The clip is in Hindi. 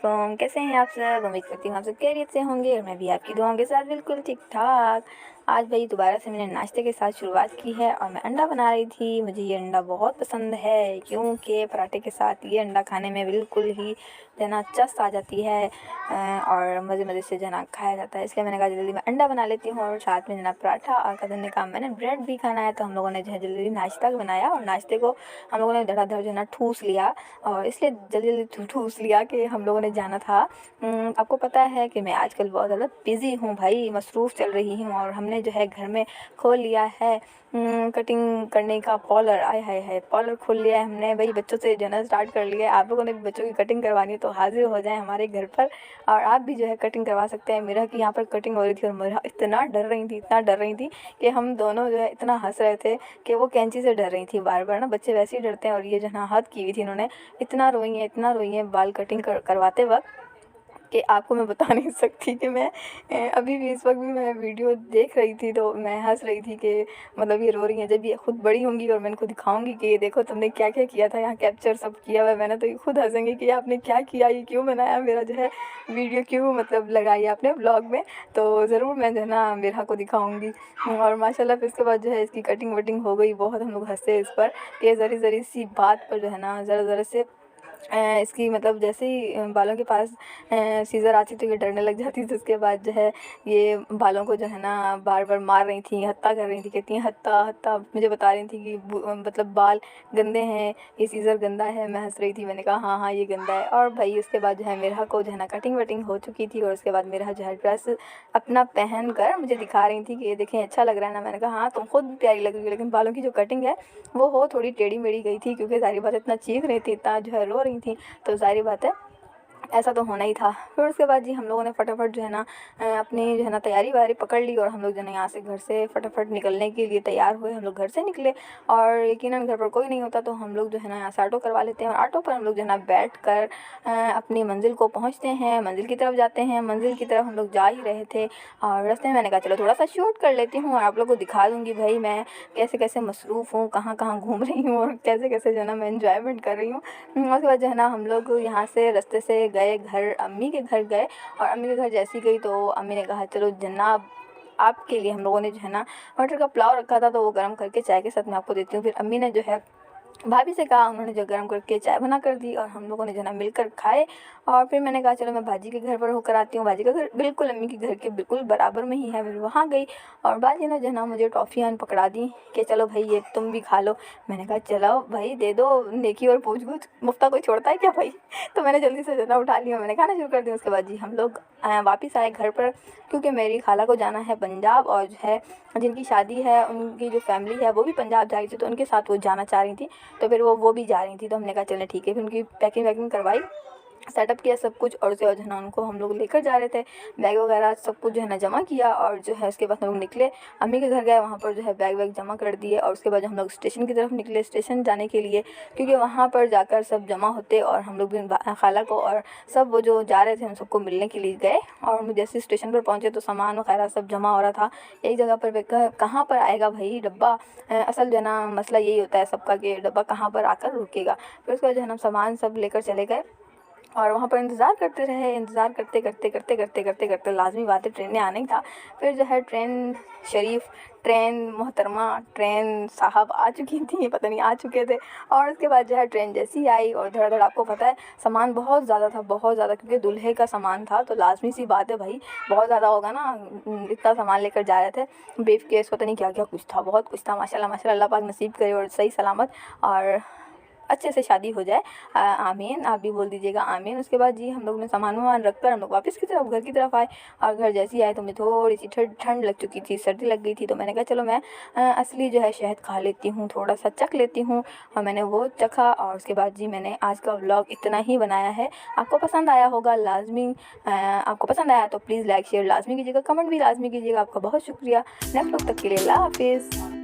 वालेकुम। कैसे हैं आप सब? उम्मीद करती हूँ आप सब खैरियत से होंगे और मैं भी आपकी दुआओं के साथ बिल्कुल ठीक-ठाक। आज भाई दोबारा से मैंने नाश्ते के साथ शुरुआत की है और मैं अंडा बना रही थी। मुझे ये अंडा बहुत पसंद है क्योंकि पराठे के साथ ये अंडा खाने में बिल्कुल ही जो है ना चस्क आ जाती है और मज़े-मज़े से जो है ना खाया जाता है। इसलिए मैंने कहा जल्दी मैं अंडा बना लेती हूँ और साथ में जो है पराठा और कज़न ने कहा मैंने ब्रेड भी खाना है, तो हम लोगों ने जो है जल्दी नाश्ता बनाया और नाश्ते को हम लोगों ने धड़ाधड़ जो है ना ठूस लिया और इसलिए जल्दी-जल्दी ठूस लिया कि हम लोगों ने जाना था। आपको पता है कि मैं आजकल बहुत ज़्यादा बिज़ी हूँ भाई, मसरूफ़ चल रही हूँ और हमने जो है घर में खोल लिया है कटिंग करने का पार्लर। आय हाय हाय! पार्लर खोल लिया है हमने भाई, बच्चों से जो है ना स्टार्ट कर लिया है। आप लोगों ने भी बच्चों की कटिंग करवानी है तो हाज़िर हो जाएँ हमारे घर पर और आप भी जो है कटिंग करवा सकते हैं। मेरा की यहाँ पर कटिंग हो रही थी और मेरा इतना डर रही थी कि हम दोनों जो है इतना हँस रहे थे कि वो कैंची से डर रही थी बार-बार ना, बच्चे वैसे ही डरते हैं और ये जो है ना हद की हुई थी इन्होंने। इतना रोई हैं बाल कटिंग करवाते वक़्त कि आपको मैं बता नहीं सकती कि मैं अभी भी इस वक़्त भी मैं वीडियो देख रही थी तो मैं हँस रही थी कि मतलब ये रो रही हैं। जब ये खुद बड़ी होंगी और मैं इनको दिखाऊँगी कि ये देखो तुमने क्या-क्या किया था, यहाँ कैप्चर सब किया हुआ है मैंने, तो ये खुद हँसेंगी कि आपने क्या किया, ये क्यों बनाया, मेरा जो है वीडियो क्यों मतलब लगाई आपने व्लॉग में। तो ज़रूर मैं जो है ना मेरा को दिखाऊँगी और माशाल्लाह फिर उसके बाद जो है इसकी कटिंग वटिंग हो गई। बहुत हम लोग हँसे इस पर कि ज़री-ज़री सी बात पर जो है ना ज़रा-ज़रा से इसकी मतलब जैसे ही बालों के पास सीज़र आती तो ये डरने लग जाती थी। उसके बाद जो है ये बालों को जो है ना बार-बार मार रही थी, हत्ता कर रही थी, कहती हैं हत्ता हत्ता, मुझे बता रही थी कि मतलब बाल गंदे हैं, ये सीज़र गंदा है। मैं हँस रही थी, मैंने कहा हाँ, हाँ ये गंदा है। और भाई उसके बाद जो है मेरा को जो है ना कटिंग वटिंग हो चुकी थी और उसके बाद मेरा जो है ड्रेस अपना पहन कर मुझे दिखा रही थी कि ये देखें अच्छा लग रहा है ना। मैंने कहा हाँ तुम खुद प्यारी लग रही हो, लेकिन बालों की जो कटिंग है वो हो थोड़ी टेढ़ी-मेढ़ी गई थी क्योंकि ज़ाहिर बात है इतना चीख रही थी, इतना जो है रो रही थी, तो ज़ाहिर बात है ऐसा तो होना ही था। फिर उसके बाद जी हम लोगों ने फटाफट जो है ना अपनी जो है ना तैयारी-वैयारी पकड़ ली और हम लोग जो है ना यहाँ से घर से फटाफट निकलने के लिए तैयार हुए। हम लोग घर से निकले और यकीनन घर पर कोई नहीं होता तो हम लोग जो है ना यहाँ से ऑटो करवा लेते हैं और ऑटो पर हम लोग जो है ना बैठकर अपनी मंज़िल को पहुँचते हैं, मंज़िल की तरफ जाते हैं। मंज़िल की तरफ हम लोग जा ही रहे थे और रास्ते में मैंने कहा चलो थोड़ा-सा शूट कर लेती हूँ और आप लोगों को दिखा दूँगी भाई मैं कैसे-कैसे मसरूफ़ हूँ, कहाँ-कहाँ घूम रही हूँ और कैसे-कैसे जो है ना मैं एन्जॉयमेंट कर रही हूँ। उसके बाद जो है ना हम लोग यहाँ से रास्ते से गए घर, अम्मी के घर गए और अम्मी के घर जैसे ही गई तो अम्मी ने कहा चलो जनाब आपके लिए हम लोगों ने जो है ना मटर का पुलाव रखा था तो वो गर्म करके चाय के साथ मैं आपको देती हूँ। फिर अम्मी ने जो है भाभी से कहा, उन्होंने जो गर्म करके चाय बना कर दी और हम लोगों ने जो है ना मिलकर खाए। और फिर मैंने कहा चलो मैं भाजी के घर पर होकर आती हूँ। भाजी का घर बिल्कुल अम्मी के घर के बिल्कुल बराबर में ही है। फिर वहाँ गई और भाजी ने जो है ना मुझे टॉफ़ियाँ पकड़ा दी कि चलो भाई ये तुम भी खा लो। मैंने कहा चलो भाई दे दो, नेकी और पूछ-गूछ मुफ्ता कोई छोड़ता है क्या भाई? तो मैंने जल्दी से जो है ना उठा लिया, मैंने खाना शुरू कर दिया। उसके बाद जी हम लोग वापस आए घर पर क्योंकि मेरी खाला को जाना है पंजाब और जो है जिनकी शादी है उनकी जो फैमिली है वो भी पंजाब जा रही थी, तो उनके साथ वो जाना चाह रही थी। तो फिर वो भी जा रही थी तो हमने कहा चलें ठीक है। फिर उनकी पैकिंग वैकिंग करवाई, सेटअप किया सब कुछ और उसके बाद जो है ना उनको हम लोग लेकर जा रहे थे। बैग वगैरह सब कुछ जो है ना जमा किया और जो है उसके बाद हम लोग निकले, अम्मी के घर गए, वहाँ पर जो है बैग वैग जमा कर दिए और उसके बाद हम लोग स्टेशन की तरफ निकले, स्टेशन जाने के लिए क्योंकि वहाँ पर जाकर सब जमा होते और हम लोग भी खाला को और सब वो जो जा रहे थे उन सबको मिलने के लिए गए। और जैसे स्टेशन पर पहुँचे तो सामान वगैरह सब जमा हो रहा था एक जगह पर। कहाँ पर आएगा भाई डब्बा, असल जो है ना मसला यही होता है सबका कि डब्बा कहाँ पर आकर रुकेगा। फिर उसके बाद जो है ना सामान सब लेकर चले गए और वहाँ पर इंतज़ार करते रहे। इंतज़ार करते लाज़मी बात है ट्रेन ने आना ही था। फिर जो है ट्रेन शरीफ, ट्रेन मोहतरमा, ट्रेन साहब आ चुकी थी, पता नहीं आ चुके थे। और उसके बाद जो है ट्रेन जैसी आई और धड़-धड़, आपको पता है सामान बहुत ज़्यादा था, बहुत ज़्यादा, क्योंकि दूल्हे का सामान था तो लाज़मी सी बात है भाई बहुत ज़्यादा होगा ना। इतना सामान लेकर जा रहे थे, ब्रीफ़केस पता नहीं क्या-क्या कुछ था, बहुत कुछ था। माशाल्लाह माशाल्लाह, अल्लाह पाक नसीब करे और सही सलामत और अच्छे से शादी हो जाए। आमीन, आप भी बोल दीजिएगा आमीन। उसके बाद जी हम लोग ने सामान-वामान रख कर हम लोग वापस की तरफ घर की तरफ आए और घर जैसे ही आए तो मुझे थोड़ी-सी ठंड लग चुकी थी, सर्दी लग गई थी। तो मैंने कहा चलो मैं असली जो है शहद खा लेती हूँ, थोड़ा-सा चख लेती हूँ और मैंने वो चखा। और उसके बाद जी मैंने आज का व्लॉग इतना ही बनाया है। आपको पसंद आया होगा लाज़मी, आपको पसंद आया तो प्लीज़ लाइक शेयर लाज़मी कीजिएगा, कमेंट भी लाज़मी कीजिएगा। आपका बहुत शुक्रिया। नेक्स्ट व्लॉग तक के लिए अल्लाह हाफ़िज़।